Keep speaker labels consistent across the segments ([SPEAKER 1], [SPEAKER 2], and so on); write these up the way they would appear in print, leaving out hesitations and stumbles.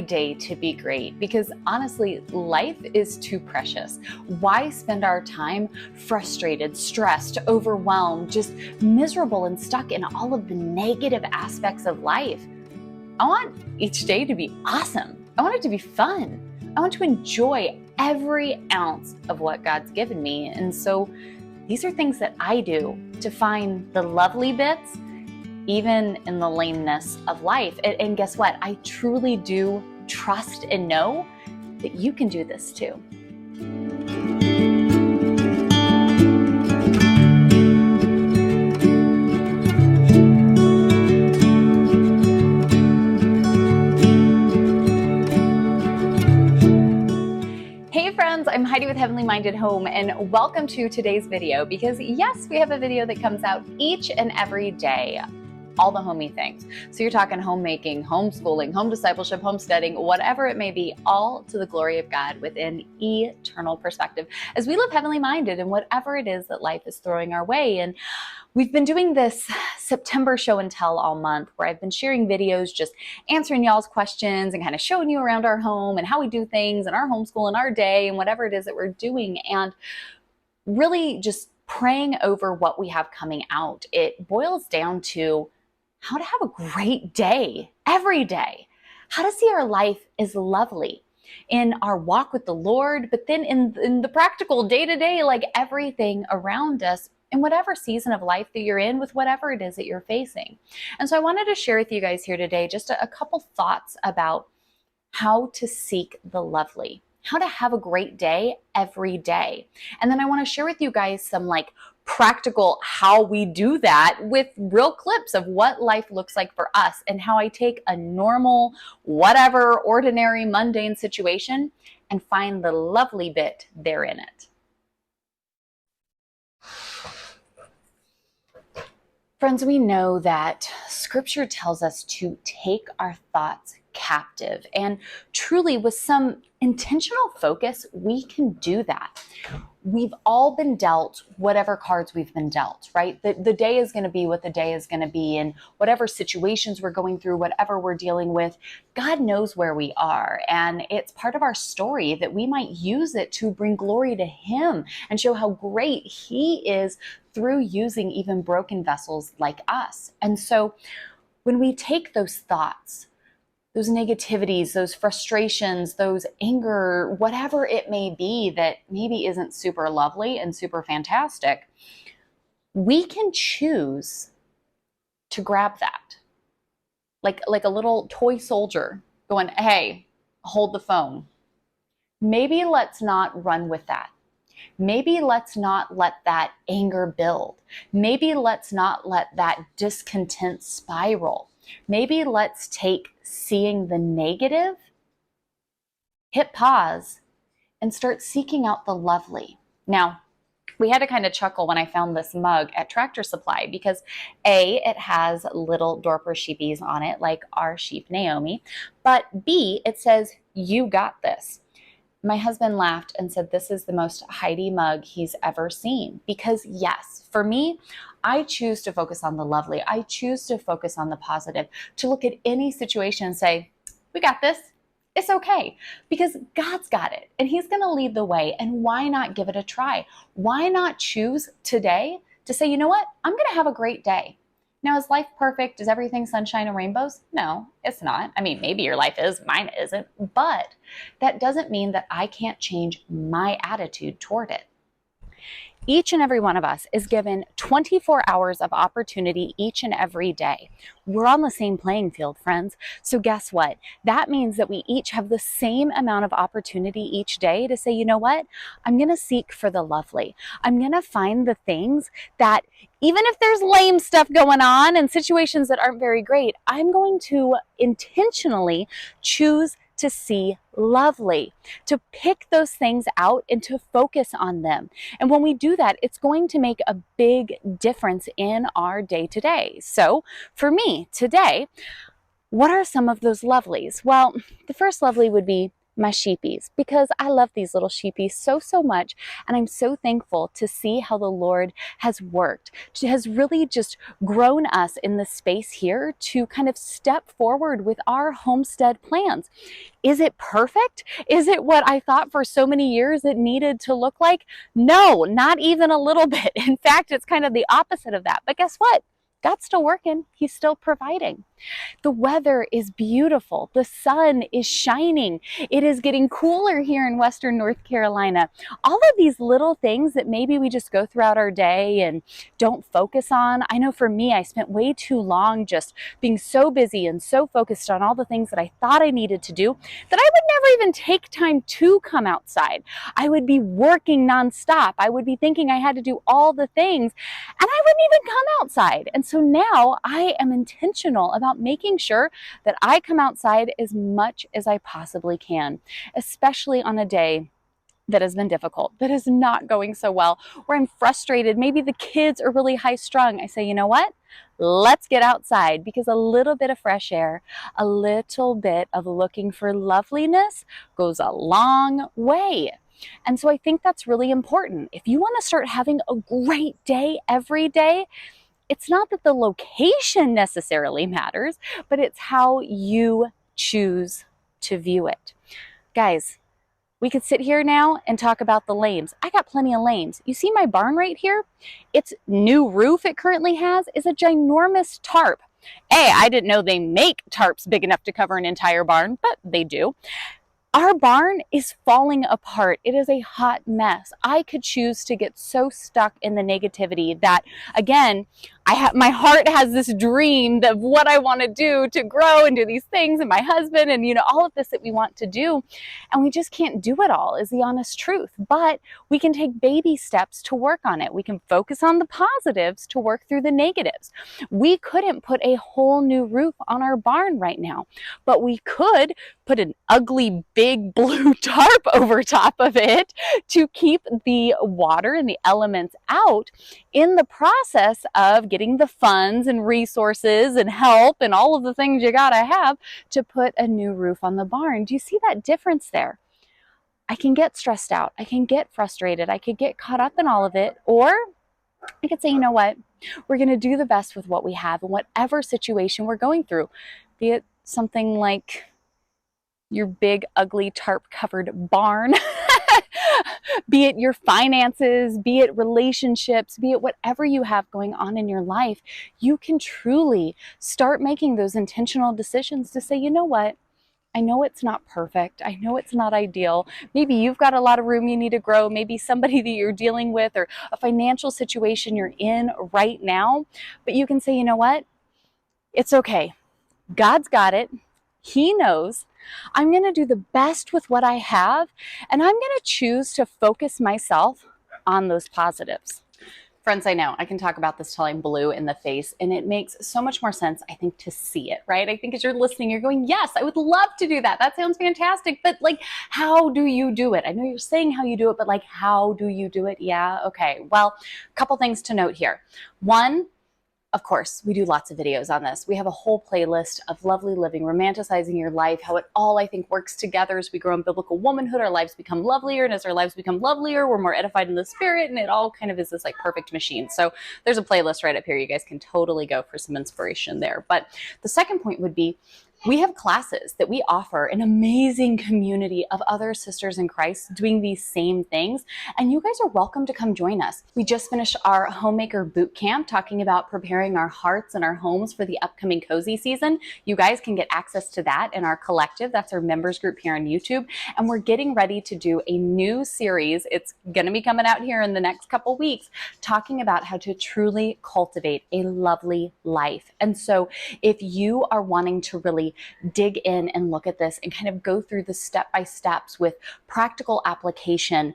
[SPEAKER 1] day to be great because honestly, life is too precious. Why spend our time frustrated, stressed, overwhelmed, just miserable and stuck in all of the negative aspects of life? I want each day to be awesome. I want it to be fun. I want to enjoy every ounce of what God's given me. And so these are things that I do to find the lovely bits even in the lameness of life. And guess what? I truly do trust and know that you can do this too. Hey friends, I'm Heidi with Heavenly Minded Home, and welcome to today's video because yes, we have a video that comes out each and every day. All the homey things. So you're talking homemaking, homeschooling, home discipleship, homesteading, whatever it may be, all to the glory of God with an eternal perspective as we live heavenly minded in whatever it is that life is throwing our way. And we've been doing this September show and tell all month where I've been sharing videos, just answering y'all's questions and kind of showing you around our home and how we do things and our homeschool and our day and whatever it is that we're doing. And really just praying over what we have coming out. It boils down to how to have a great day every day, how to see our life is lovely in our walk with the Lord, but then in the practical day-to-day, like everything around us in whatever season of life that you're in with whatever it is that you're facing. And so I wanted to share with you guys here today just a couple thoughts about how to seek the lovely, how to have a great day every day. And then I want to share with you guys some practical how we do that with real clips of what life looks like for us and how I take a normal, whatever, ordinary, mundane situation and find the lovely bit there in it. Friends, we know that Scripture tells us to take our thoughts captive, and truly with some intentional focus, we can do that. We've all been dealt whatever cards we've been dealt, right? The day is going to be what the day is going to be, and whatever situations we're going through, whatever we're dealing with, God knows where we are. And it's part of our story that we might use it to bring glory to Him and show how great He is through using even broken vessels like us. And so when we take those thoughts, those negativities, those frustrations, those anger, whatever it may be that maybe isn't super lovely and super fantastic, we can choose to grab that. Like a little toy soldier going, hey, hold the phone. Maybe let's not run with that. Maybe let's not let that anger build. Maybe let's not let that discontent spiral. Maybe let's take seeing the negative, hit pause, and start seeking out the lovely. Now, we had to kind of chuckle when I found this mug at Tractor Supply because A, it has little Dorper sheepies on it, like our sheep Naomi, but B, it says, "You got this." My husband laughed and said, this is the most Heidi mug he's ever seen. Because yes, for me, I choose to focus on the lovely. I choose to focus on the positive, to look at any situation and say, we got this. It's okay. Because God's got it and He's going to lead the way. And why not give it a try? Why not choose today to say, you know what? I'm going to have a great day. Now, is life perfect? Is everything sunshine and rainbows? No, it's not. I mean, maybe your life is, mine isn't, but that doesn't mean that I can't change my attitude toward it. Each and every one of us is given 24 hours of opportunity each and every day. We're on the same playing field, friends. So guess what? That means that we each have the same amount of opportunity each day to say, you know what? I'm going to seek for the lovely. I'm going to find the things that, even if there's lame stuff going on and situations that aren't very great, I'm going to intentionally choose to see lovely, to pick those things out and to focus on them. And when we do that, it's going to make a big difference in our day-to-day. So for me today, what are some of those lovelies? Well, the first lovely would be my sheepies, because I love these little sheepies so much. And I'm so thankful to see how the Lord has worked, has really just grown us in the space here to kind of step forward with our homestead plans. Is it perfect? Is it what I thought for so many years it needed to look like? No, not even a little bit. In fact, it's kind of the opposite of that. But guess what? God's still working. He's still providing. The weather is beautiful. The sun is shining. It is getting cooler here in Western North Carolina. All of these little things that maybe we just go throughout our day and don't focus on. I know for me, I spent way too long just being so busy and so focused on all the things that I thought I needed to do that I would never even take time to come outside. I would be working nonstop. I would be thinking I had to do all the things, and I wouldn't even come outside. And so now I am intentional about making sure that I come outside as much as I possibly can, especially on a day that has been difficult, that is not going so well, where I'm frustrated. Maybe the kids are really high strung. I say, you know what? Let's get outside, because a little bit of fresh air, a little bit of looking for loveliness goes a long way. And so I think that's really important. If you want to start having a great day every day, it's not that the location necessarily matters, but it's how you choose to view it. Guys, we could sit here now and talk about the lames. I got plenty of lames. You see my barn right here? Its new roof it currently has is a ginormous tarp. I didn't know they make tarps big enough to cover an entire barn, but they do. Our barn is falling apart. It is a hot mess. I could choose to get so stuck in the negativity that, again, my heart has this dream of what I want to do to grow and do these things, and my husband, and all of this that we want to do, and we just can't do it all, is the honest truth. But we can take baby steps to work on it. We can focus on the positives to work through the negatives. We couldn't put a whole new roof on our barn right now, but we could put an ugly big blue tarp over top of it to keep the water and the elements out, in the process of getting the funds and resources and help and all of the things you gotta have to put a new roof on the barn. Do you see that difference there? I can get stressed out. I can get frustrated. I could get caught up in all of it. Or I could say, you know what? We're going to do the best with what we have in whatever situation we're going through. Be it something like your big, ugly, tarp-covered barn, be it your finances, be it relationships, be it whatever you have going on in your life, you can truly start making those intentional decisions to say, you know what? I know it's not perfect. I know it's not ideal. Maybe you've got a lot of room you need to grow. Maybe somebody that you're dealing with, or a financial situation you're in right now. But you can say, you know what? It's okay. God's got it. He knows. I'm going to do the best with what I have, and I'm going to choose to focus myself on those positives. Friends, I know I can talk about this till I'm blue in the face, and it makes so much more sense, I think, to see it, right? I think as you're listening, you're going, yes, I would love to do that. That sounds fantastic. But how do you do it? I know you're saying how you do it, but how do you do it? Yeah. Okay. Well, a couple things to note here. One, of course, we do lots of videos on this. We have a whole playlist of lovely living, romanticizing your life, how it all, I think, works together as we grow in biblical womanhood. Our lives become lovelier, and as our lives become lovelier, we're more edified in the spirit, and it all kind of is this perfect machine. So there's a playlist right up here. You guys can totally go for some inspiration there. But the second point would be, we have classes that we offer, an amazing community of other sisters in Christ doing these same things, and you guys are welcome to come join us. We just finished our Homemaker Boot Camp talking about preparing our hearts and our homes for the upcoming cozy season. You guys can get access to that in our collective. That's our members group here on YouTube, and we're getting ready to do a new series. It's going to be coming out here in the next couple weeks, talking about how to truly cultivate a lovely life. And so if you are wanting to really dig in and look at this and kind of go through the step-by-steps with practical application,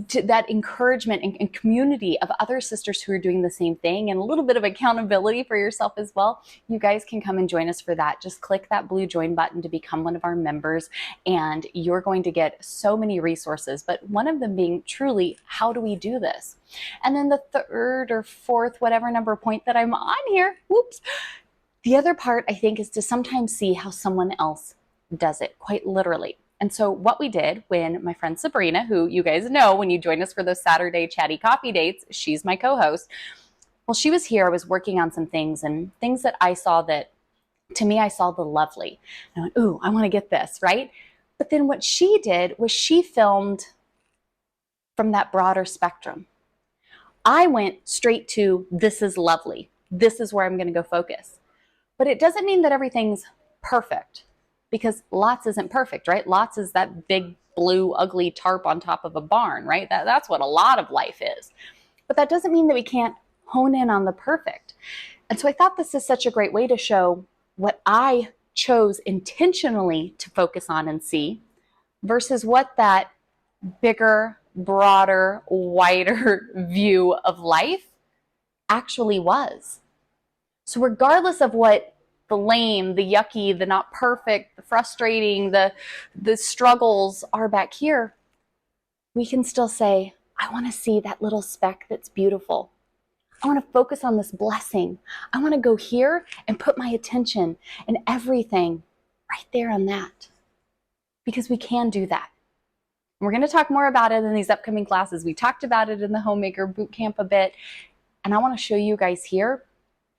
[SPEAKER 1] to that encouragement and community of other sisters who are doing the same thing, and a little bit of accountability for yourself as well, you guys can come and join us for that. Just click that blue join button to become one of our members, and you're going to get so many resources, but one of them being truly, how do we do this? And then the third or fourth, whatever number point that I'm on here, whoops, the other part, I think, is to sometimes see how someone else does it, quite literally. And so what we did when my friend Sabrina, who you guys know when you join us for those Saturday chatty coffee dates, she's my co-host. Well, she was here, I was working on some things and things that I saw that, to me, I saw the lovely. And I went, ooh, I want to get this, right? But then what she did was she filmed from that broader spectrum. I went straight to, this is lovely. This is where I'm going to go focus. But it doesn't mean that everything's perfect, because lots isn't perfect, right? Lots is that big blue ugly tarp on top of a barn, right? That's what a lot of life is. But that doesn't mean that we can't hone in on the perfect. And so I thought this is such a great way to show what I chose intentionally to focus on and see versus what that bigger, broader, wider view of life actually was. So regardless of what the lame, the yucky, the not perfect, the frustrating, the struggles are back here, we can still say, I want to see that little speck that's beautiful. I want to focus on this blessing. I want to go here and put my attention and everything right there on that. Because we can do that. And we're going to talk more about it in these upcoming classes. We talked about it in the Homemaker Bootcamp a bit. And I want to show you guys here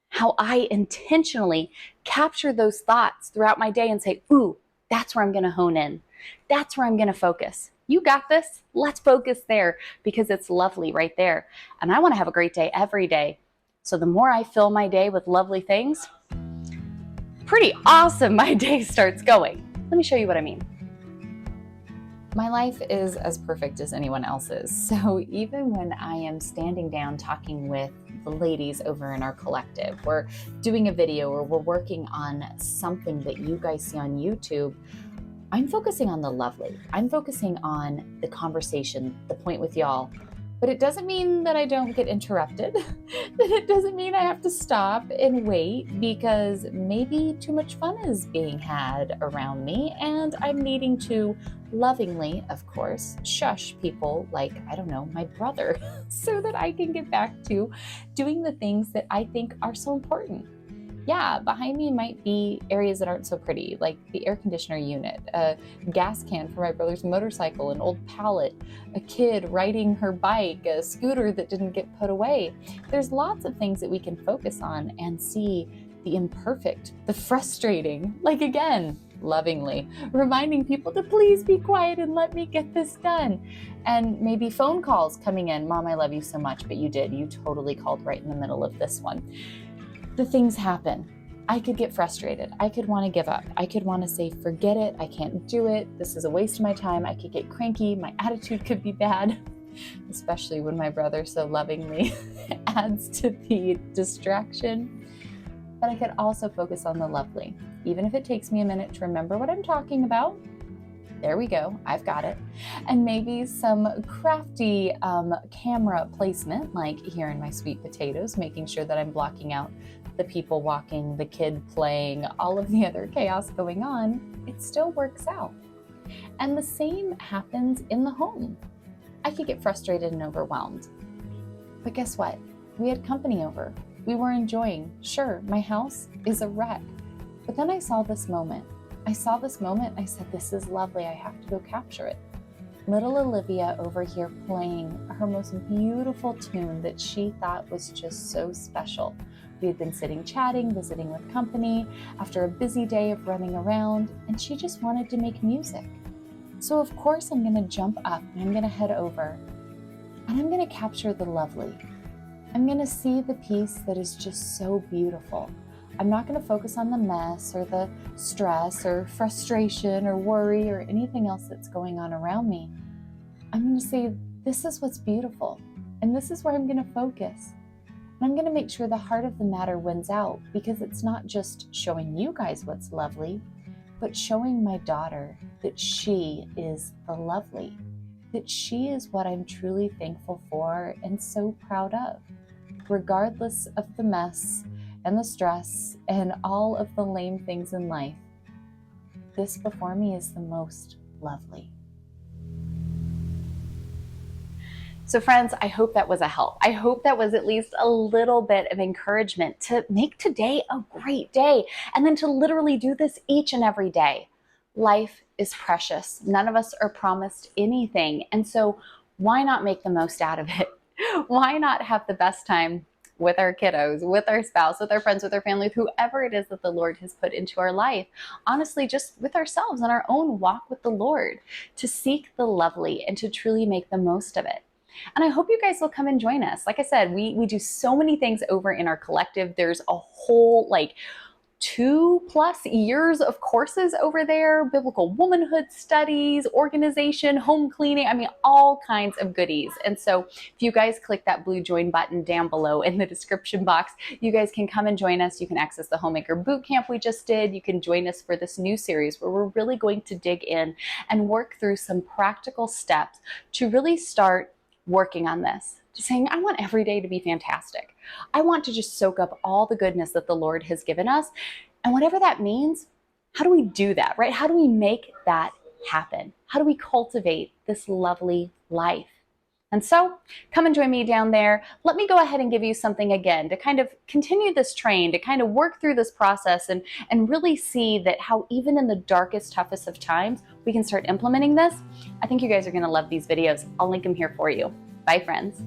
[SPEAKER 1] how I intentionally capture those thoughts throughout my day and say, ooh, that's where I'm going to hone in. That's where I'm going to focus. You got this. Let's focus there because it's lovely right there. And I want to have a great day every day. So the more I fill my day with lovely things, pretty awesome my day starts going. Let me show you what I mean. My life is as perfect as anyone else's. So even when I am standing down talking with the ladies over in our collective, we're doing a video or we're working on something that you guys see on YouTube, I'm focusing on the lovely. I'm focusing on the conversation, the point with y'all. But it doesn't mean that I don't get interrupted. That it doesn't mean I have to stop and wait because maybe too much fun is being had around me and I'm needing to lovingly, of course, shush people like, I don't know, my brother so that I can get back to doing the things that I think are so important. Yeah, behind me might be areas that aren't so pretty, like the air conditioner unit, a gas can for my brother's motorcycle, an old pallet, a kid riding her bike, a scooter that didn't get put away. There's lots of things that we can focus on and see the imperfect, the frustrating, like again, lovingly, reminding people to please be quiet and let me get this done. And maybe phone calls coming in, Mom, I love you so much, but you did. You totally called right in the middle of this one. The things happen. I could get frustrated. I could want to give up. I could want to say, forget it. I can't do it. This is a waste of my time. I could get cranky. My attitude could be bad, especially when my brother so lovingly adds to the distraction. But I could also focus on the lovely, even if it takes me a minute to remember what I'm talking about. There we go. I've got it. And maybe some crafty camera placement, like here in my sweet potatoes, making sure that I'm blocking out the people walking, the kid playing, all of the other chaos going on. It still works out. And the same happens in the home. I could get frustrated and overwhelmed. But guess what? We had company over. We were enjoying. Sure, my house is a wreck. But then I saw this moment. I said, this is lovely. I have to go capture it. Little Olivia over here playing her most beautiful tune that she thought was just so special. We had been sitting chatting, visiting with company after a busy day of running around, and she just wanted to make music. So of course I'm going to jump up and I'm going to head over and I'm going to capture the lovely. I'm going to see the piece that is just so beautiful. I'm not going to focus on the mess or the stress or frustration or worry or anything else that's going on around me. I'm going to say, this is what's beautiful, and this is where I'm going to focus. And I'm going to make sure the heart of the matter wins out, because it's not just showing you guys what's lovely, but showing my daughter that she is the lovely, that she is what I'm truly thankful for and so proud of, regardless of the mess and the stress and all of the lame things in life. This before me is the most lovely. So friends, I hope that was a help. I hope that was at least a little bit of encouragement to make today a great day and then to literally do this each and every day. Life is precious. None of us are promised anything. And so why not make the most out of it? Why not have the best time with our kiddos, with our spouse, with our friends, with our family, with whoever it is that the Lord has put into our life? Honestly, just with ourselves on our own walk with the Lord, to seek the lovely and to truly make the most of it. And I hope you guys will come and join us. Like I said, we do so many things over in our collective. There's a whole 2+ years of courses over there, biblical womanhood studies, organization, home cleaning, I mean, all kinds of goodies. And so if you guys click that blue join button down below in the description box, you guys can come and join us. You can access the Homemaker Bootcamp we just did. You can join us for this new series where we're really going to dig in and work through some practical steps to really start working on this. Just saying, I want every day to be fantastic. I want to just soak up all the goodness that the Lord has given us. And whatever that means, how do we do that, right? How do we make that happen? How do we cultivate this lovely life? And so come and join me down there. Let me go ahead and give you something again to kind of continue this train, to kind of work through this process and really see that how even in the darkest, toughest of times, we can start implementing this. I think you guys are going to love these videos. I'll link them here for you. Bye, friends.